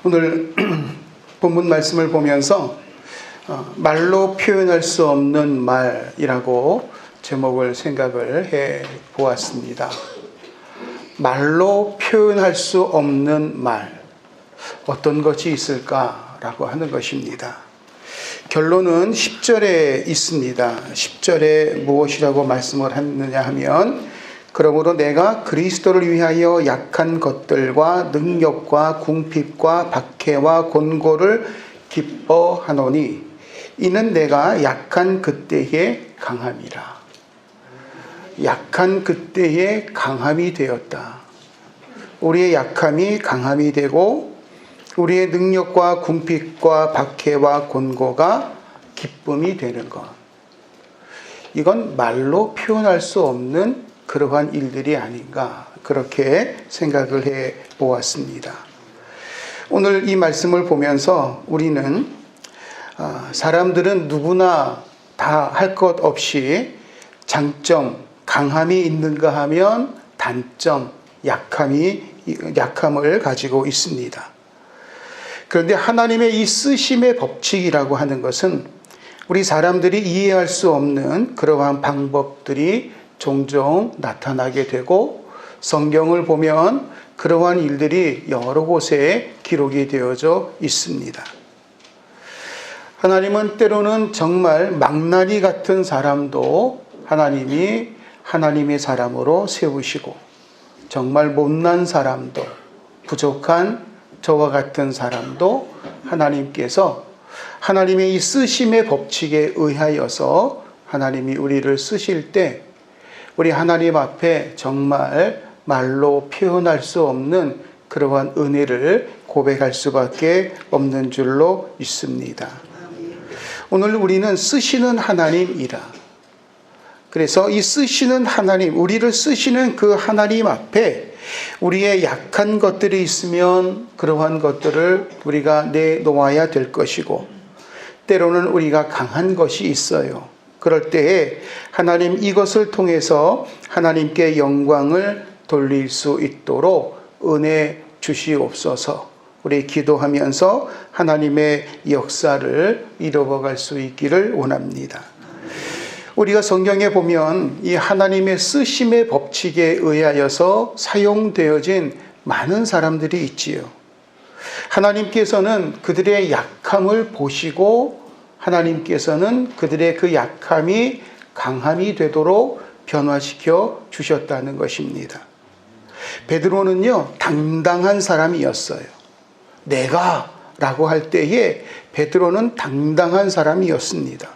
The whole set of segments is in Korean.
오늘 본문 말씀을 보면서 말로 표현할 수 없는 말이라고 제목을 생각을 해 보았습니다. 말로 표현할 수 없는 말, 어떤 것이 있을까라고 하는 것입니다. 결론은 10절에 있습니다. 10절에 무엇이라고 말씀을 했느냐 하면, 그러므로 내가 그리스도를 위하여 약한 것들과 능력과 궁핍과 박해와 곤고를 기뻐하노니 이는 내가 약한 그때에 강함이라. 약한 그때에 강함이 되었다. 우리의 약함이 강함이 되고 우리의 능력과 궁핍과 박해와 곤고가 기쁨이 되는 것. 이건 말로 표현할 수 없는 그러한 일들이 아닌가, 그렇게 생각을 해 보았습니다. 오늘 이 말씀을 보면서 우리는 사람들은 누구나 다 할 것 없이 장점, 강함이 있는가 하면 단점, 약함을 가지고 있습니다. 그런데 하나님의 이 쓰심의 법칙이라고 하는 것은 우리 사람들이 이해할 수 없는 그러한 방법들이 종종 나타나게 되고, 성경을 보면 그러한 일들이 여러 곳에 기록이 되어져 있습니다. 하나님은 때로는 정말 망나니 같은 사람도 하나님이 하나님의 사람으로 세우시고, 정말 못난 사람도, 부족한 저와 같은 사람도 하나님께서 하나님의 이 쓰심의 법칙에 의하여서 하나님이 우리를 쓰실 때 우리 하나님 앞에 정말 말로 표현할 수 없는 그러한 은혜를 고백할 수밖에 없는 줄로 있습니다. 오늘 우리는 쓰시는 하나님이라. 그래서 이 쓰시는 하나님, 우리를 쓰시는 그 하나님 앞에 우리의 약한 것들이 있으면 그러한 것들을 우리가 내놓아야 될 것이고, 때로는 우리가 강한 것이 있어요. 그럴 때에 하나님 이것을 통해서 하나님께 영광을 돌릴 수 있도록 은혜 주시옵소서. 우리 기도하면서 하나님의 역사를 이루어갈 수 있기를 원합니다. 우리가 성경에 보면 이 하나님의 쓰심의 법칙에 의하여서 사용되어진 많은 사람들이 있지요. 하나님께서는 그들의 약함을 보시고 하나님께서는 그들의 그 약함이 강함이 되도록 변화시켜 주셨다는 것입니다. 베드로는요, 당당한 사람이었어요. 내가 라고 할 때에 베드로는 당당한 사람이었습니다.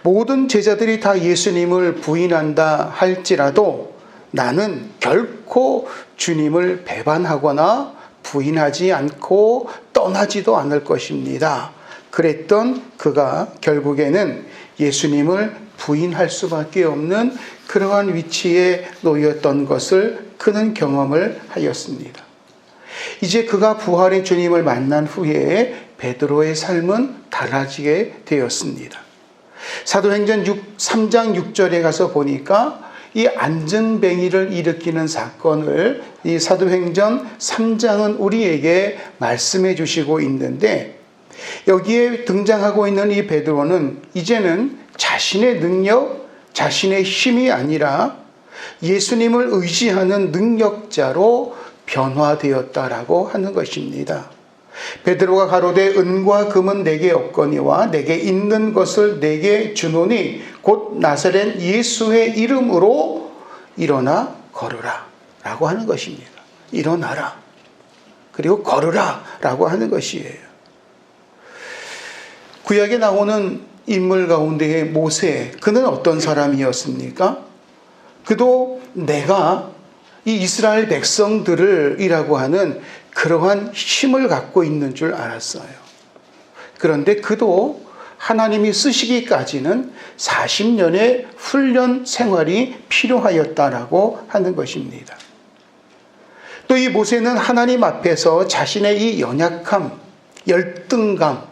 모든 제자들이 다 예수님을 부인한다 할지라도 나는 결코 주님을 배반하거나 부인하지 않고 떠나지도 않을 것입니다. 그랬던 그가 결국에는 예수님을 부인할 수밖에 없는 그러한 위치에 놓였던 것을 그는 경험을 하였습니다. 이제 그가 부활의 주님을 만난 후에 베드로의 삶은 달라지게 되었습니다. 사도행전 3장 6절에 가서 보니까 이 안전뱅이를 일으키는 사건을 이 사도행전 3장은 우리에게 말씀해 주시고 있는데, 여기에 등장하고 있는 이 베드로는 이제는 자신의 능력, 자신의 힘이 아니라 예수님을 의지하는 능력자로 변화되었다라고 하는 것입니다. 베드로가 가로되 은과 금은 내게 없거니와 내게 있는 것을 내게 주노니 곧 나사렛 예수의 이름으로 일어나 걸으라 라고 하는 것입니다. 일어나라, 그리고 걸으라 라고 하는 것이에요. 구약에 나오는 인물 가운데의 모세, 그는 어떤 사람이었습니까? 그도 내가 이 이스라엘 백성들을 이라고 하는 그러한 힘을 갖고 있는 줄 알았어요. 그런데 그도 하나님이 쓰시기까지는 40년의 훈련 생활이 필요하였다라고 하는 것입니다. 또 이 모세는 하나님 앞에서 자신의 이 연약함, 열등감,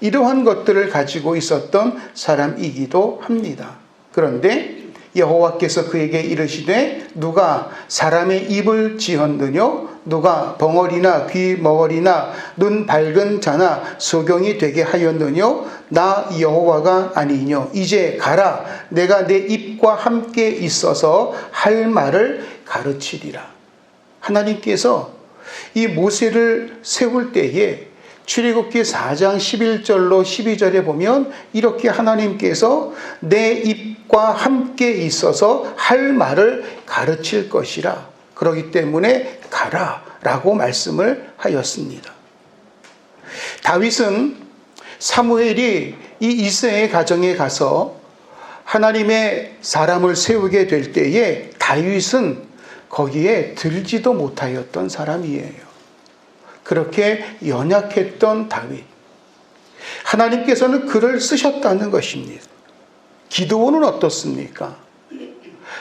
이러한 것들을 가지고 있었던 사람이기도 합니다. 그런데 여호와께서 그에게 이르시되 누가 사람의 입을 지었느뇨 누가 벙어리나 귀 멍어리나 눈 밝은 자나 소경이 되게 하였느뇨? 나 여호와가 아니뇨? 이제 가라. 내가 내 입과 함께 있어서 할 말을 가르치리라. 하나님께서 이 모세를 세울 때에 출애굽기 4장 11절로 12절에 보면 이렇게 하나님께서 내 입과 함께 있어서 할 말을 가르칠 것이라. 그렇기 때문에 가라 라고 말씀을 하였습니다. 다윗은 사무엘이 이 이새의 가정에 가서 하나님의 사람을 세우게 될 때에 다윗은 거기에 들지도 못하였던 사람이에요. 그렇게 연약했던 다윗. 하나님께서는 그를 쓰셨다는 것입니다. 기드온은 어떻습니까?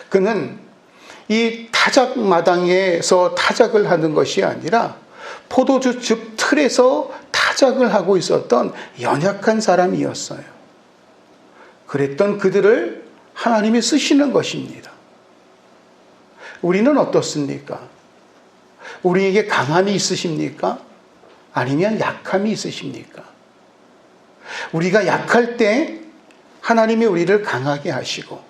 그는 이 타작마당에서 타작을 하는 것이 아니라 포도주즙 틀에서 타작을 하고 있었던 연약한 사람이었어요. 그랬던 그들을 하나님이 쓰시는 것입니다. 우리는 어떻습니까? 우리에게 강함이 있으십니까? 아니면 약함이 있으십니까? 우리가 약할 때 하나님이 우리를 강하게 하시고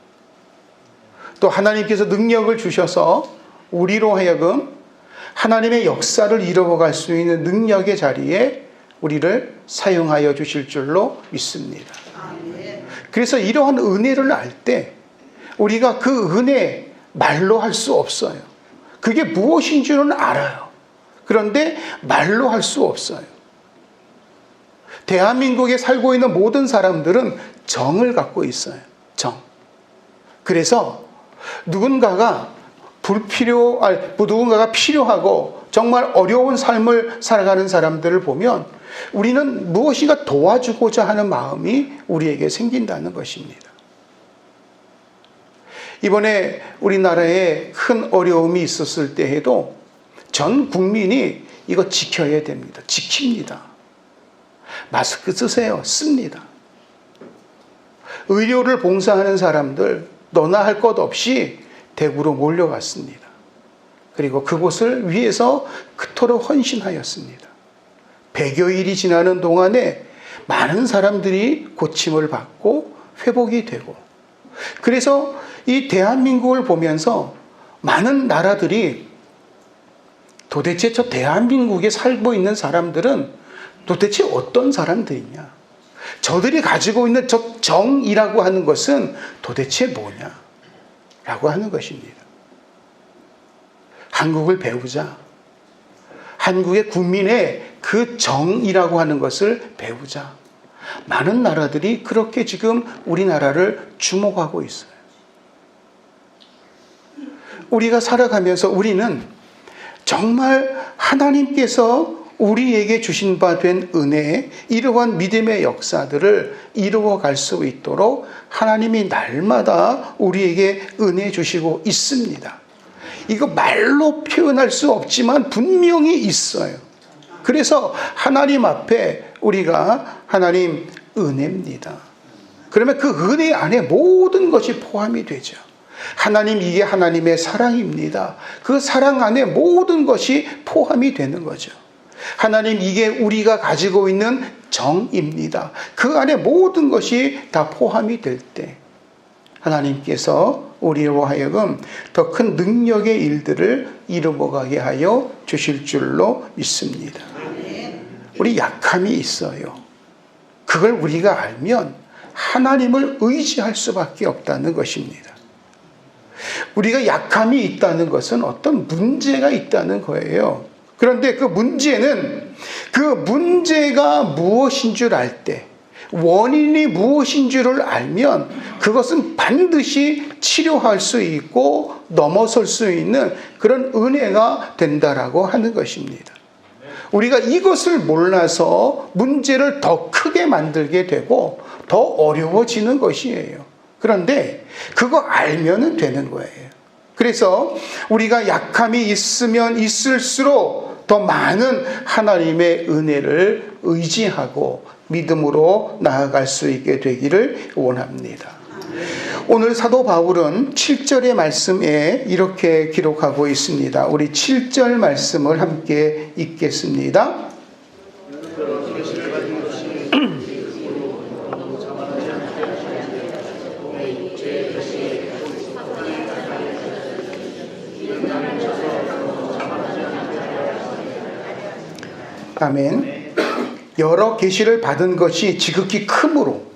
또 하나님께서 능력을 주셔서 우리로 하여금 하나님의 역사를 이루어갈 수 있는 능력의 자리에 우리를 사용하여 주실 줄로 믿습니다. 그래서 이러한 은혜를 알 때 우리가 그 은혜 말로 할 수 없어요. 그게 무엇인 줄은 알아요. 그런데 말로 할 수 없어요. 대한민국에 살고 있는 모든 사람들은 정을 갖고 있어요. 정. 그래서 누군가가 필요하고 정말 어려운 삶을 살아가는 사람들을 보면 우리는 무엇인가 도와주고자 하는 마음이 우리에게 생긴다는 것입니다. 이번에 우리나라에 큰 어려움이 있었을 때에도 전 국민이 이거 지켜야 됩니다. 지킵니다. 마스크 쓰세요. 씁니다. 의료를 봉사하는 사람들 너나 할 것 없이 대구로 몰려갔습니다. 그리고 그곳을 위해서 그토록 헌신하였습니다. 100여일이 지나는 동안에 많은 사람들이 고침을 받고 회복이 되고 그래서 이 대한민국을 보면서 많은 나라들이 도대체 저 대한민국에 살고 있는 사람들은 도대체 어떤 사람들이냐? 저들이 가지고 있는 저 정이라고 하는 것은 도대체 뭐냐? 라고 하는 것입니다. 한국을 배우자. 한국의 국민의 그 정이라고 하는 것을 배우자. 많은 나라들이 그렇게 지금 우리나라를 주목하고 있어요. 우리가 살아가면서 우리는 정말 하나님께서 우리에게 주신 바 된 은혜에 이러한 믿음의 역사들을 이루어갈 수 있도록 하나님이 날마다 우리에게 은혜 주시고 있습니다. 이거 말로 표현할 수 없지만 분명히 있어요. 그래서 하나님 앞에 우리가 하나님 은혜입니다. 그러면 그 은혜 안에 모든 것이 포함이 되죠. 하나님, 이게 하나님의 사랑입니다. 그 사랑 안에 모든 것이 포함이 되는 거죠. 하나님, 이게 우리가 가지고 있는 정입니다. 그 안에 모든 것이 다 포함이 될 때 하나님께서 우리로 하여금 더 큰 능력의 일들을 이루어가게 하여 주실 줄로 믿습니다. 우리 약함이 있어요. 그걸 우리가 알면 하나님을 의지할 수밖에 없다는 것입니다. 우리가 약함이 있다는 것은 어떤 문제가 있다는 거예요. 그런데 그 문제는 그 문제가 무엇인 줄 알 때, 원인이 무엇인 줄을 알면 그것은 반드시 치료할 수 있고 넘어설 수 있는 그런 은혜가 된다라고 하는 것입니다. 우리가 이것을 몰라서 문제를 더 크게 만들게 되고 더 어려워지는 것이에요. 그런데 그거 알면 되는 거예요. 그래서 우리가 약함이 있으면 있을수록 더 많은 하나님의 은혜를 의지하고 믿음으로 나아갈 수 있게 되기를 원합니다. 오늘 사도 바울은 7절의 말씀에 이렇게 기록하고 있습니다. 우리 7절 말씀을 함께 읽겠습니다. 아멘. 여러 계시를 받은 것이 지극히 크므로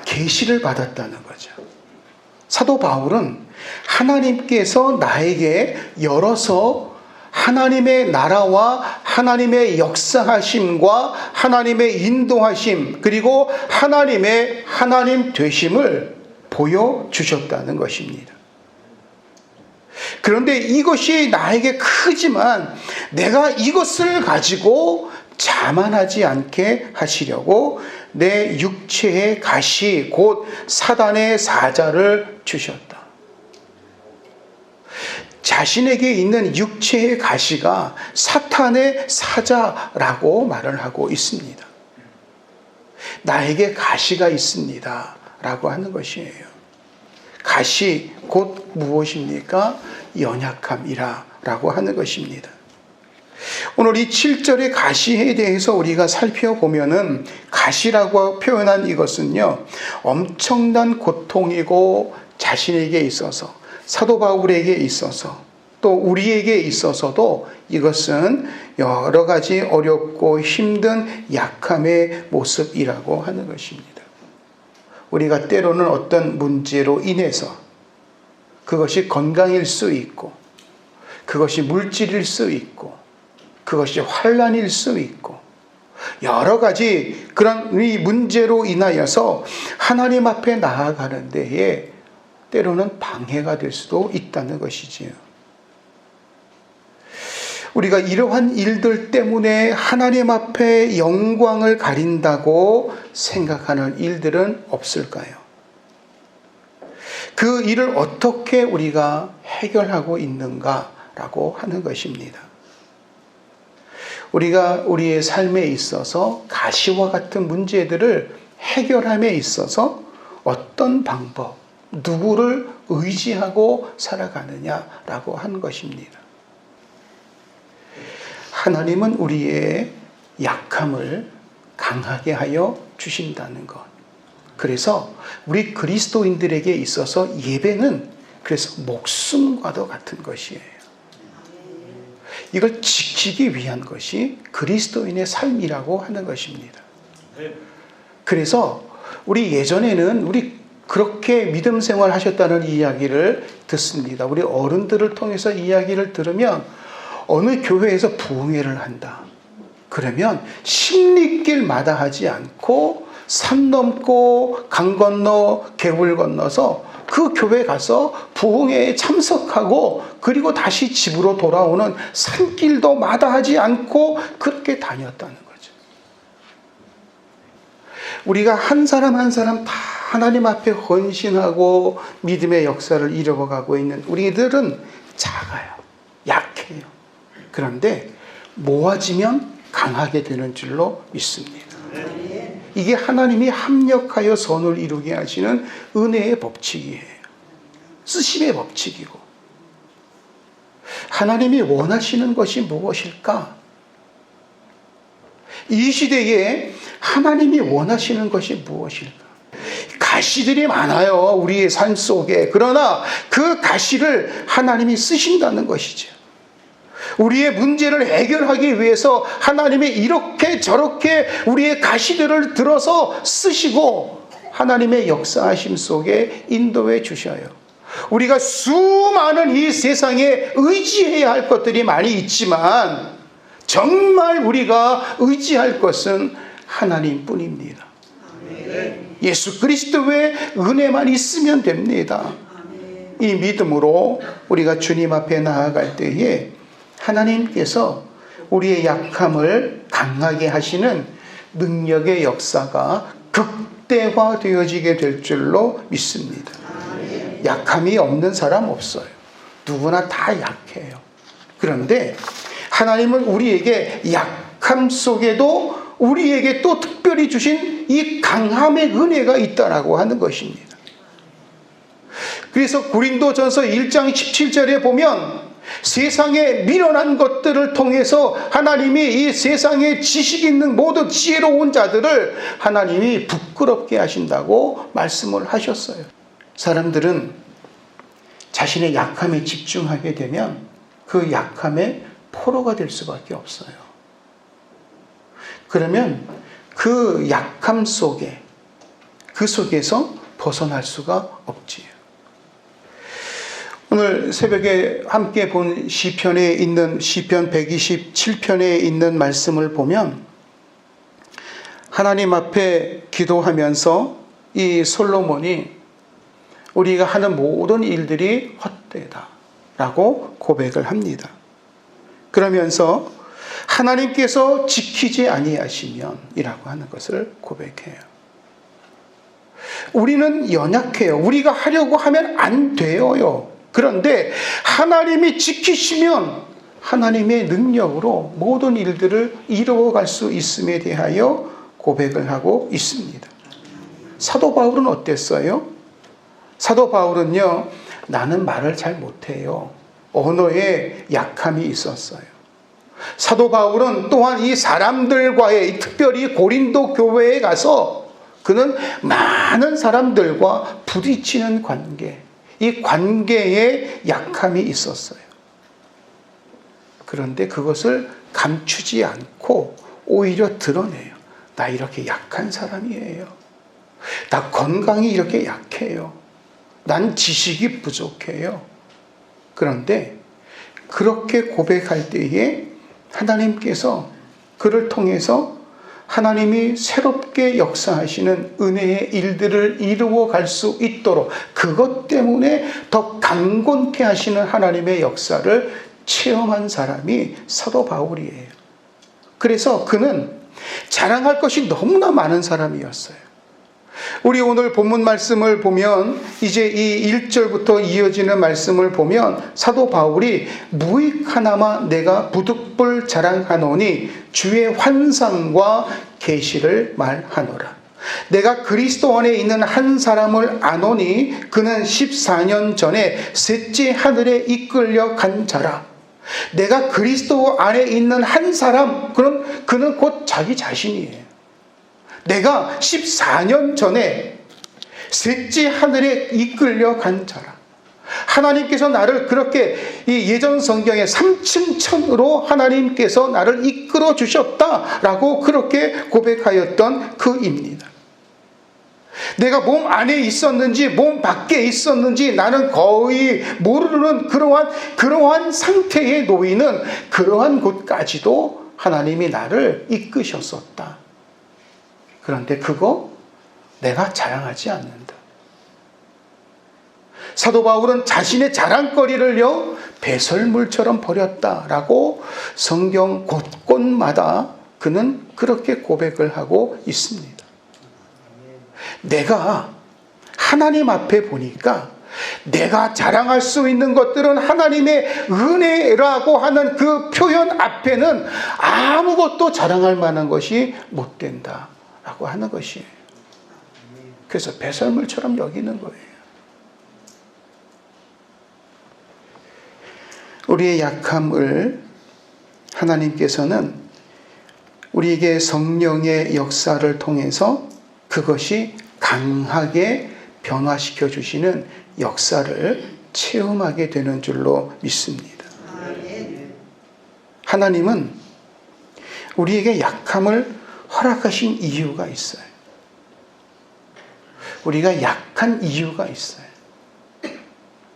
계시를 받았다는 거죠. 사도 바울은 하나님께서 나에게 열어서 하나님의 나라와 하나님의 역사하심과 하나님의 인도하심 그리고 하나님의 하나님 되심을 보여주셨다는 것입니다. 그런데 이것이 나에게 크지만 내가 이것을 가지고 자만하지 않게 하시려고 내 육체의 가시 곧 사단의 사자를 주셨다. 자신에게 있는 육체의 가시가 사탄의 사자라고 말을 하고 있습니다. 나에게 가시가 있습니다 라고 하는 것이에요. 가시 곧 무엇입니까? 연약함이라 라고 하는 것입니다. 오늘 이 7절의 가시에 대해서 우리가 살펴보면은 가시라고 표현한 이것은요, 엄청난 고통이고 자신에게 있어서 사도 바울에게 있어서 또 우리에게 있어서도 이것은 여러 가지 어렵고 힘든 약함의 모습이라고 하는 것입니다. 우리가 때로는 어떤 문제로 인해서 그것이 건강일 수 있고 그것이 물질일 수 있고 그것이 환난일 수 있고 여러 가지 그런 이 문제로 인하여서 하나님 앞에 나아가는 데에 때로는 방해가 될 수도 있다는 것이지요. 우리가 이러한 일들 때문에 하나님 앞에 영광을 가린다고 생각하는 일들은 없을까요? 그 일을 어떻게 우리가 해결하고 있는가라고 하는 것입니다. 우리가 우리의 삶에 있어서 가시와 같은 문제들을 해결함에 있어서 어떤 방법, 누구를 의지하고 살아가느냐라고 하는 것입니다. 하나님은 우리의 약함을 강하게 하여 주신다는 것. 그래서 우리 그리스도인들에게 있어서 예배는 그래서 목숨과도 같은 것이에요. 이걸 지키기 위한 것이 그리스도인의 삶이라고 하는 것입니다. 그래서 우리 예전에는 우리 그렇게 믿음 생활 하셨다는 이야기를 듣습니다. 우리 어른들을 통해서 이야기를 들으면 어느 교회에서 부흥회를 한다. 그러면 십리길 마다하지 않고 산 넘고 강 건너 개울 건너서 그 교회 가서 부흥회에 참석하고 그리고 다시 집으로 돌아오는 산길도 마다하지 않고 그렇게 다녔다는 거죠. 우리가 한 사람 한 사람 다 하나님 앞에 헌신하고 믿음의 역사를 이뤄가고 있는 우리들은 작아요. 약해요. 그런데 모아지면 강하게 되는 줄로 믿습니다. 이게 하나님이 합력하여 선을 이루게 하시는 은혜의 법칙이에요. 쓰심의 법칙이고. 하나님이 원하시는 것이 무엇일까? 이 시대에 하나님이 원하시는 것이 무엇일까? 가시들이 많아요. 우리의 삶 속에. 그러나 그 가시를 하나님이 쓰신다는 것이죠. 우리의 문제를 해결하기 위해서 하나님이 이렇게 저렇게 우리의 가시들을 들어서 쓰시고 하나님의 역사하심 속에 인도해 주셔요. 우리가 수많은 이 세상에 의지해야 할 것들이 많이 있지만 정말 우리가 의지할 것은 하나님뿐입니다. 예수 그리스도의 은혜만 있으면 됩니다. 이 믿음으로 우리가 주님 앞에 나아갈 때에 하나님께서 우리의 약함을 강하게 하시는 능력의 역사가 극대화되어지게 될 줄로 믿습니다. 약함이 없는 사람 없어요. 누구나 다 약해요. 그런데 하나님은 우리에게 약함 속에도 우리에게 또 특별히 주신 이 강함의 은혜가 있다라고 하는 것입니다. 그래서 고린도전서 1장 17절에 보면 세상에 미련한 것들을 통해서 하나님이 이 세상에 지식 있는 모든 지혜로운 자들을 하나님이 부끄럽게 하신다고 말씀을 하셨어요. 사람들은 자신의 약함에 집중하게 되면 그 약함의 포로가 될 수밖에 없어요. 그러면 그 약함 속에, 그 속에서 벗어날 수가 없지요. 오늘 새벽에 함께 본 시편에 있는 시편 127편에 있는 말씀을 보면 하나님 앞에 기도하면서 이 솔로몬이 우리가 하는 모든 일들이 헛되다라고 고백을 합니다. 그러면서 하나님께서 지키지 아니하시면 이라고 하는 것을 고백해요. 우리는 연약해요. 우리가 하려고 하면 안 돼요. 그런데 하나님이 지키시면 하나님의 능력으로 모든 일들을 이루어갈 수 있음에 대하여 고백을 하고 있습니다. 사도 바울은 어땠어요? 사도 바울은요, 나는 말을 잘 못해요. 언어에 약함이 있었어요. 사도 바울은 또한 이 사람들과의, 특별히 고린도 교회에 가서 그는 많은 사람들과 부딪히는 관계, 이 관계에 약함이 있었어요. 그런데 그것을 감추지 않고 오히려 드러내요. 나 이렇게 약한 사람이에요. 나 건강이 이렇게 약해요. 난 지식이 부족해요. 그런데 그렇게 고백할 때에 하나님께서 그를 통해서 하나님이 새롭게 역사하시는 은혜의 일들을 이루어 갈 수 있도록 그것 때문에 더 강건케 하시는 하나님의 역사를 체험한 사람이 사도 바울이에요. 그래서 그는 자랑할 것이 너무나 많은 사람이었어요. 우리 오늘 본문 말씀을 보면 이제 이 1절부터 이어지는 말씀을 보면 사도 바울이 무익하나마 내가 부득불 자랑하노니 주의 환상과 계시를 말하노라. 내가 그리스도 안에 있는 한 사람을 아노니 그는 14년 전에 셋째 하늘에 이끌려 간 자라. 내가 그리스도 안에 있는 한 사람, 그는 곧 자기 자신이에요. 내가 14년 전에 셋째 하늘에 이끌려 간 자라. 하나님께서 나를 그렇게 이 예전 성경에 3층 천으로 하나님께서 나를 이끌어 주셨다라고 그렇게 고백하였던 그입니다. 내가 몸 안에 있었는지 몸 밖에 있었는지 나는 거의 모르는 그러한 상태에 놓이는 그러한 곳까지도 하나님이 나를 이끄셨었다. 그런데 그거 내가 자랑하지 않는다. 사도 바울은 자신의 자랑거리를요 배설물처럼 버렸다라고 성경 곳곳마다 그는 그렇게 고백을 하고 있습니다. 내가 하나님 앞에 보니까 내가 자랑할 수 있는 것들은 하나님의 은혜라고 하는 그 표현 앞에는 아무것도 자랑할 만한 것이 못 된다라고 하는 것이에요. 그래서 배설물처럼 여기는 거예요. 우리의 약함을 하나님께서는 우리에게 성령의 역사를 통해서 그것이 강하게 변화시켜 주시는 역사를 체험하게 되는 줄로 믿습니다. 하나님은 우리에게 약함을 허락하신 이유가 있어요. 우리가 약한 이유가 있어요.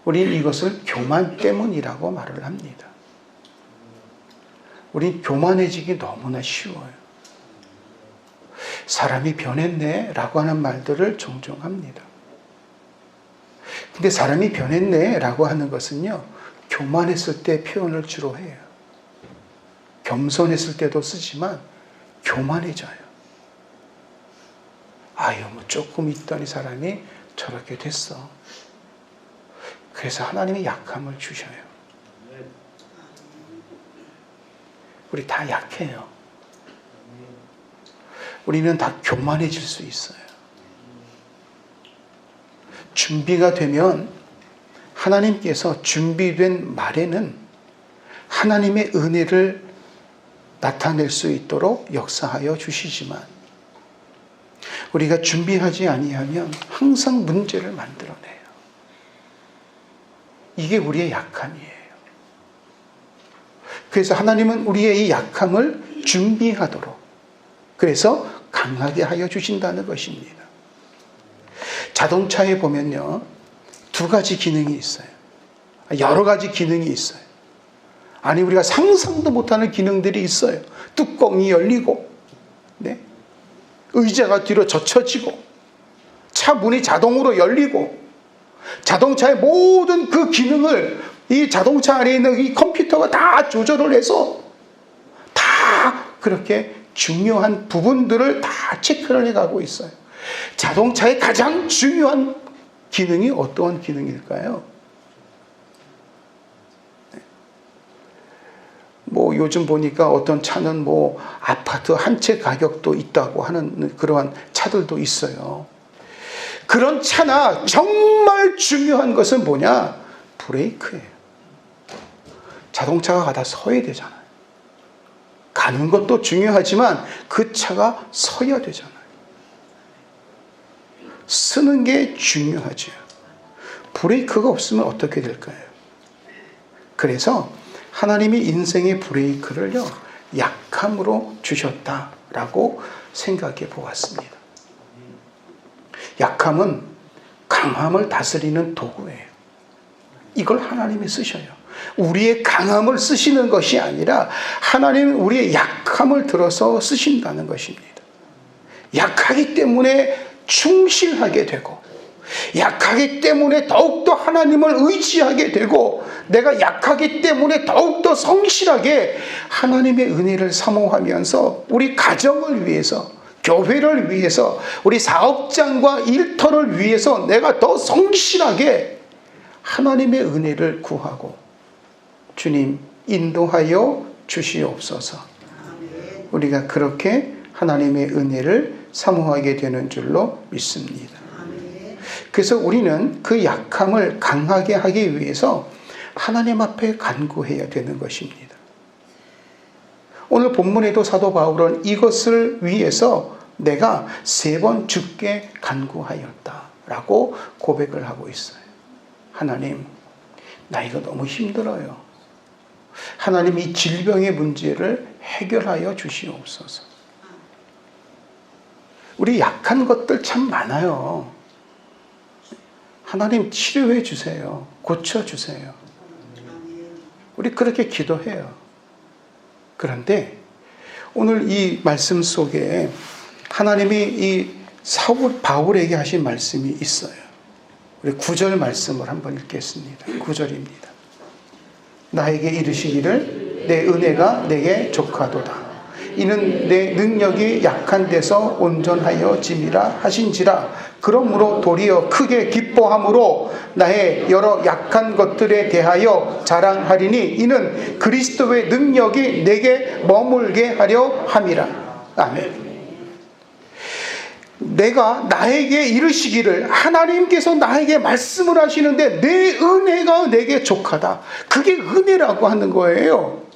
우리는 이것을 교만 때문이라고 말을 합니다. 우린 교만해지기 너무나 쉬워요. 사람이 변했네 라고 하는 말들을 종종 합니다. 근데 사람이 변했네 라고 하는 것은요, 교만했을 때 표현을 주로 해요. 겸손했을 때도 쓰지만 교만해져요. 아유, 뭐 조금 있더니 사람이 저렇게 됐어. 그래서 하나님이 약함을 주셔요. 우리 다 약해요. 우리는 다 교만해질 수 있어요. 준비가 되면 하나님께서 준비된 말에는 하나님의 은혜를 나타낼 수 있도록 역사하여 주시지만 우리가 준비하지 아니하면 항상 문제를 만들어내요. 이게 우리의 약함이에요. 그래서 하나님은 우리의 이 약함을 준비하도록, 그래서 강하게 하여 주신다는 것입니다. 자동차에 보면요, 두 가지 기능이 있어요. 여러 가지 기능이 있어요. 아니, 우리가 상상도 못하는 기능들이 있어요. 뚜껑이 열리고, 네? 의자가 뒤로 젖혀지고, 차 문이 자동으로 열리고, 자동차의 모든 그 기능을 이 자동차 안에 있는 이 컴퓨터가 다 조절을 해서 다 그렇게 중요한 부분들을 다 체크를 해가고 있어요. 자동차의 가장 중요한 기능이 어떠한 기능일까요? 뭐 요즘 보니까 어떤 차는 뭐 아파트 한 채 가격도 있다고 하는 그러한 차들도 있어요. 그런 차나 정말 중요한 것은 뭐냐? 브레이크예요. 자동차가 가다 서야 되잖아요. 가는 것도 중요하지만 그 차가 서야 되잖아요. 쓰는 게 중요하죠. 브레이크가 없으면 어떻게 될까요? 그래서 하나님이 인생의 브레이크를요, 약함으로 주셨다라고 생각해 보았습니다. 약함은 강함을 다스리는 도구예요. 이걸 하나님이 쓰셔요. 우리의 강함을 쓰시는 것이 아니라 하나님은 우리의 약함을 들어서 쓰신다는 것입니다. 약하기 때문에 충실하게 되고, 약하기 때문에 더욱더 하나님을 의지하게 되고, 내가 약하기 때문에 더욱더 성실하게 하나님의 은혜를 사모하면서 우리 가정을 위해서, 교회를 위해서, 우리 사업장과 일터를 위해서 내가 더 성실하게 하나님의 은혜를 구하고, 주님 인도하여 주시옵소서. 우리가 그렇게 하나님의 은혜를 사모하게 되는 줄로 믿습니다. 그래서 우리는 그 약함을 강하게 하기 위해서 하나님 앞에 간구해야 되는 것입니다. 오늘 본문에도 사도 바울은 이것을 위해서 내가 3번 주께 간구하였다라고 고백을 하고 있어요. 하나님, 나 이거 너무 힘들어요. 하나님, 이 질병의 문제를 해결하여 주시옵소서. 우리 약한 것들 참 많아요. 하나님 치료해 주세요. 고쳐 주세요. 우리 그렇게 기도해요. 그런데 오늘 이 말씀 속에 하나님이 이 사울 바울에게 하신 말씀이 있어요. 우리 9절 말씀을 한번 읽겠습니다. 9절입니다. 나에게 이르시기를 내 은혜가 내게 족하도다. 이는 내 능력이 약한 데서 온전하여 짐이라 하신지라. 그러므로 도리어 크게 기뻐함으로 나의 여러 약한 것들에 대하여 자랑하리니 이는 그리스도의 능력이 내게 머물게 하려 함이라. 아멘. 내가 나에게 이르시기를, 하나님께서 나에게 말씀을 하시는데 내 은혜가 내게 족하다. 그게 은혜라고 하는 거예요.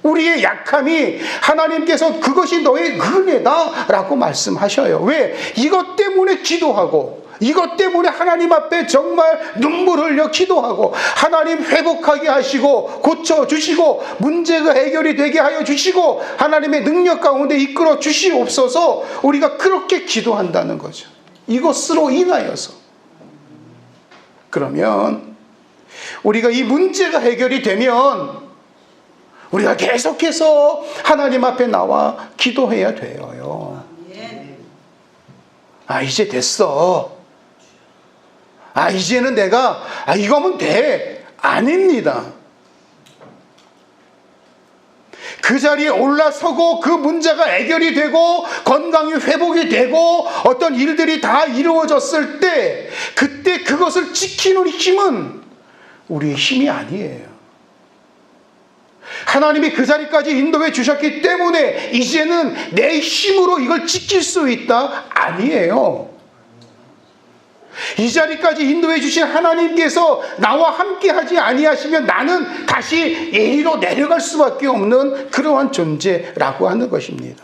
우리의 약함이 하나님께서 그것이 너의 은혜다라고 말씀하셔요. 왜? 이것 때문에 기도하고, 이것 때문에 하나님 앞에 정말 눈물 흘려 기도하고, 하나님 회복하게 하시고 고쳐주시고 문제가 해결이 되게 하여 주시고 하나님의 능력 가운데 이끌어 주시옵소서. 우리가 그렇게 기도한다는 거죠. 이것으로 인하여서. 그러면 우리가 이 문제가 해결이 되면 우리가 계속해서 하나님 앞에 나와 기도해야 돼요. 아, 이제 됐어. 아, 이제는 내가 이거면 돼. 아닙니다. 그 자리에 올라서고 그 문제가 해결이 되고 건강이 회복이 되고 어떤 일들이 다 이루어졌을 때, 그때 그것을 지키는 힘은 우리의 힘이 아니에요. 하나님이 그 자리까지 인도해 주셨기 때문에 이제는 내 힘으로 이걸 지킬 수 있다? 아니에요. 이 자리까지 인도해 주신 하나님께서 나와 함께 하지 아니하시면 나는 다시 이리로 내려갈 수밖에 없는 그러한 존재라고 하는 것입니다.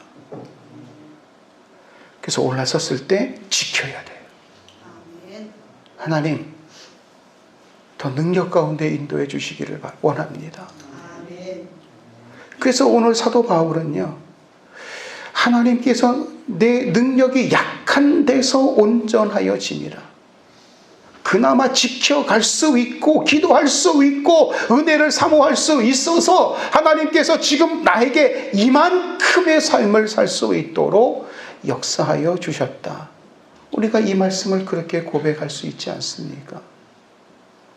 그래서 올라섰을 때 지켜야 돼요. 하나님, 더 능력 가운데 인도해 주시기를 원합니다. 그래서 오늘 사도 바울은요, 하나님께서 내 능력이 약한 데서 온전하여 지니라. 그나마 지켜갈 수 있고 기도할 수 있고 은혜를 사모할 수 있어서 하나님께서 지금 나에게 이만큼의 삶을 살 수 있도록 역사하여 주셨다. 우리가 이 말씀을 그렇게 고백할 수 있지 않습니까?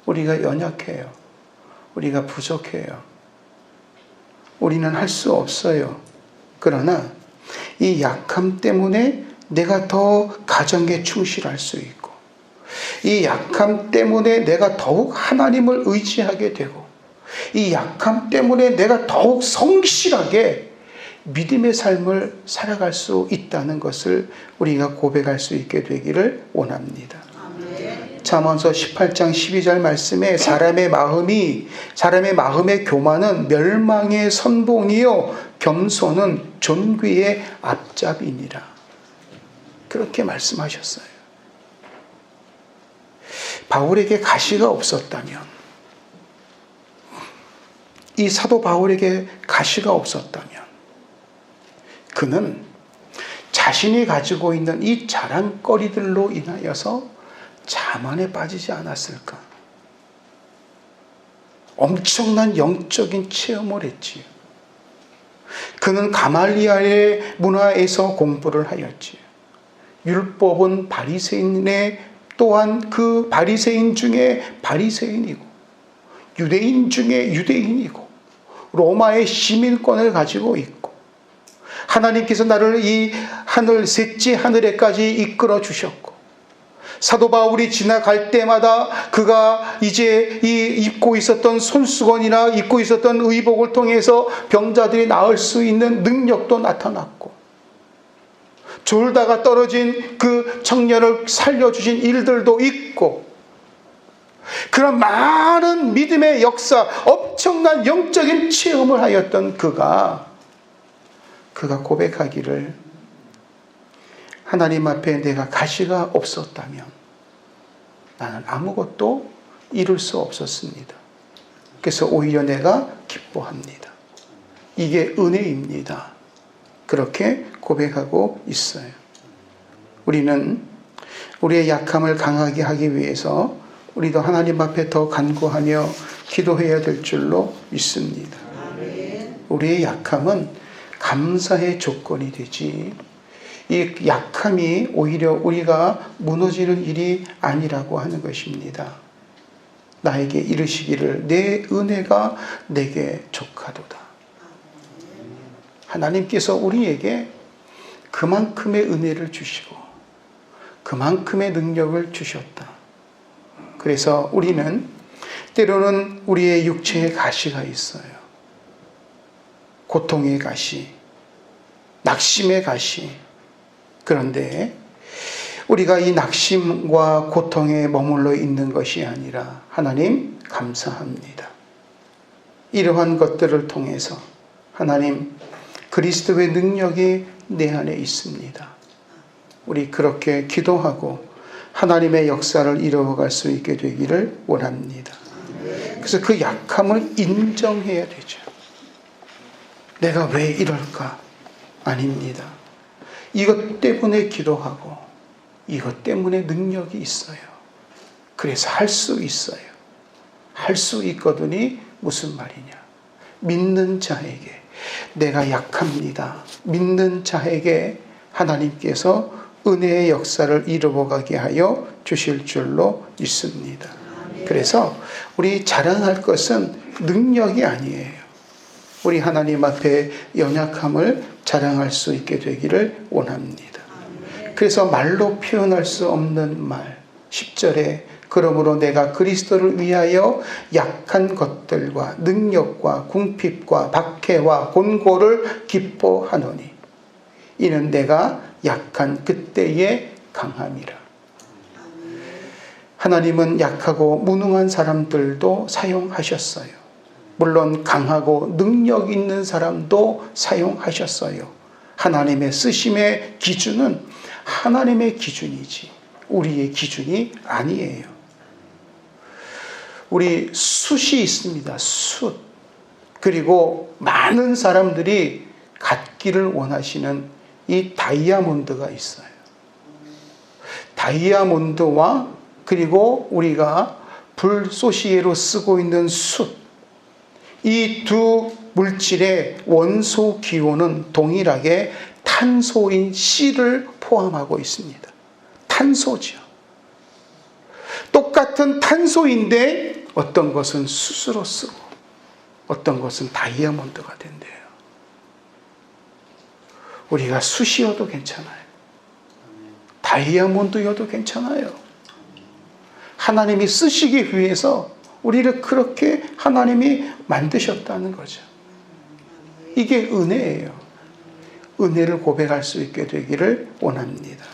우리가 연약해요. 우리가 부족해요. 우리는 할 수 없어요. 그러나 이 약함 때문에 내가 더 가정에 충실할 수 있고, 이 약함 때문에 내가 더욱 하나님을 의지하게 되고, 이 약함 때문에 내가 더욱 성실하게 믿음의 삶을 살아갈 수 있다는 것을 우리가 고백할 수 있게 되기를 원합니다. 잠언서 18장 12절 말씀에 사람의 마음의 교만은 멸망의 선봉이요 겸손은 존귀의 앞잡이니라. 그렇게 말씀하셨어요. 바울에게 가시가 없었다면, 이 사도 바울에게 가시가 없었다면 그는 자신이 가지고 있는 이 자랑거리들로 인하여서 자만에 빠지지 않았을까? 엄청난 영적인 체험을 했지요. 그는 가말리엘의 문화에서 공부를 하였지요. 율법은 바리새인의 또한 그 바리새인 중에 바리새인이고, 유대인 중에 유대인이고, 로마의 시민권을 가지고 있고, 하나님께서 나를 이 하늘 셋째 하늘에까지 이끌어 주셨고, 사도 바울이 지나갈 때마다 그가 이제 이 입고 있었던 손수건이나 입고 있었던 의복을 통해서 병자들이 나을 수 있는 능력도 나타났고, 졸다가 떨어진 그 청년을 살려주신 일들도 있고, 그런 많은 믿음의 역사, 엄청난 영적인 체험을 하였던 그가 고백하기를, 하나님 앞에 내가 가시가 없었다면 나는 아무것도 이룰 수 없었습니다. 그래서 오히려 내가 기뻐합니다. 이게 은혜입니다. 그렇게 고백하고 있어요. 우리는 우리의 약함을 강하게 하기 위해서 우리도 하나님 앞에 더 간구하며 기도해야 될 줄로 믿습니다. 우리의 약함은 감사의 조건이 되지, 이 약함이 오히려 우리가 무너지는 일이 아니라고 하는 것입니다. 나에게 이르시기를 내 은혜가 내게 족하도다. 하나님께서 우리에게 그만큼의 은혜를 주시고 그만큼의 능력을 주셨다. 그래서 우리는 때로는 우리의 육체에 가시가 있어요. 고통의 가시, 낙심의 가시. 그런데 우리가 이 낙심과 고통에 머물러 있는 것이 아니라, 하나님 감사합니다. 이러한 것들을 통해서 하나님 그리스도의 능력이 내 안에 있습니다. 우리 그렇게 기도하고 하나님의 역사를 이루어갈 수 있게 되기를 원합니다. 그래서 그 약함을 인정해야 되죠. 내가 왜 이럴까? 아닙니다. 이것 때문에 기도하고 이것 때문에 능력이 있어요. 그래서 할 수 있어요. 할 수 있거든이 무슨 말이냐? 믿는 자에게 내가 약합니다. 믿는 자에게 하나님께서 은혜의 역사를 이루어가게 하여 주실 줄로 믿습니다. 그래서 우리 자랑할 것은 능력이 아니에요. 우리 하나님 앞에 연약함을 자랑할 수 있게 되기를 원합니다. 그래서 말로 표현할 수 없는 말, 10절에 그러므로 내가 그리스도를 위하여 약한 것들과 능력과 궁핍과 박해와 곤고를 기뻐하노니 이는 내가 약한 그때의 강함이라. 하나님은 약하고 무능한 사람들도 사용하셨어요. 물론 강하고 능력 있는 사람도 사용하셨어요. 하나님의 쓰심의 기준은 하나님의 기준이지 우리의 기준이 아니에요. 우리 숫이 있습니다. 숫. 그리고 많은 사람들이 갖기를 원하시는 이 다이아몬드가 있어요. 다이아몬드와 그리고 우리가 불쏘시개로 쓰고 있는 숫. 이 두 물질의 원소 기호는 동일하게 탄소인 C를 포함하고 있습니다. 탄소죠. 똑같은 탄소인데 어떤 것은 숯으로 쓰고 어떤 것은 다이아몬드가 된대요. 우리가 숯이어도 괜찮아요. 다이아몬드여도 괜찮아요. 하나님이 쓰시기 위해서 우리를 그렇게 하나님이 만드셨다는 거죠. 이게 은혜예요. 은혜를 고백할 수 있게 되기를 원합니다.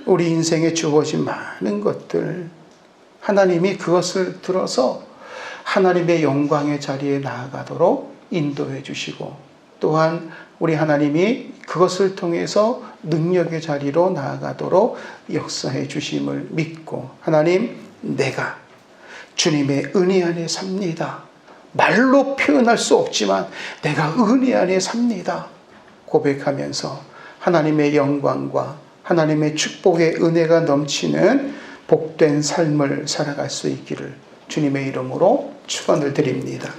우리 인생에 주어진 많은 것들 하나님이 그것을 들어서 하나님의 영광의 자리에 나아가도록 인도해 주시고 또한 우리 하나님이 그것을 통해서 능력의 자리로 나아가도록 역사해 주심을 믿고 하나님 내가 주님의 은혜 안에 삽니다. 말로 표현할 수 없지만 내가 은혜 안에 삽니다. 고백하면서 하나님의 영광과 하나님의 축복의 은혜가 넘치는 복된 삶을 살아갈 수 있기를 주님의 이름으로 축원을 드립니다.